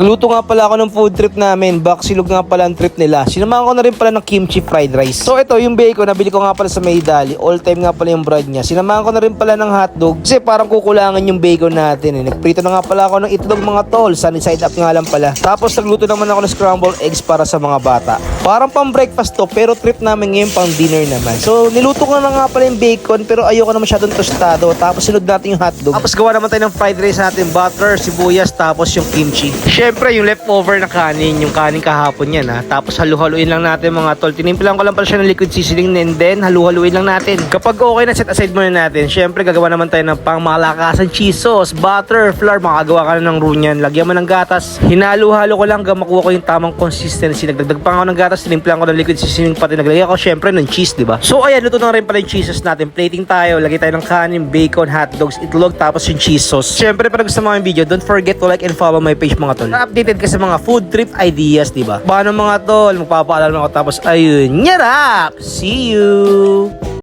Luto nga pala ako ng food trip namin. Baksilog nga pala ang trip nila. Sinamahan ko na rin pala ng kimchi fried rice. So ito yung bacon, nabili ko nga pala sa Maydali. All time nga pala yung bread niya. Sinamahan ko na rin pala ng hotdog kasi parang kukulangan yung bacon natin eh. Nagprito na nga pala ako ng itlog mga tol. Sunny side up nga lang pala. Tapos nagluto naman ako ng scrambled eggs para sa mga bata. Parang pang breakfast to pero trip namin ngayon pang dinner naman. So niluto ko na nga pala yung bacon pero ayoko na masyadong tostado. Tapos sinod natin yung hotdog. Tapos gawa naman tayo ng fried rice natin. Butter, sibuyas, tapos yung kimchi. Siyempre, yung leftover na kanin, yung kanin kahapon yan ha. Tapos halu-haluin lang natin mga tol. Tinimpilan ko lang pala siya ng liquid seasoning and then halu-haluin lang natin. Kapag okay na, set aside muna natin. Siyempre, gagawa naman tayo ng pang malakasan cheese sauce, butter, flour. Makagawa ka na ng runyan. Lagyan mo ng gatas. Hinalo-halo ko lang hanggang makuha ko yung tamang consistency. Nagdagdag pa ako ng gatas. Tinimpilan ko ng liquid seasoning pati naglagay ako siyempre ng cheese, diba? So ayan, luto na rin pala yung cheeses natin. Plating tayo. Lagay tayo ng kanin, bacon, hotdogs, itlog, tapos yung cheese sauce. Siyempre, para gusto mo yung video, don't forget to like and follow my page mga tol. Updated ka sa mga food trip ideas, diba? Paano mga tol? Magpapaalam ako tapos ayun, nyarap! See you!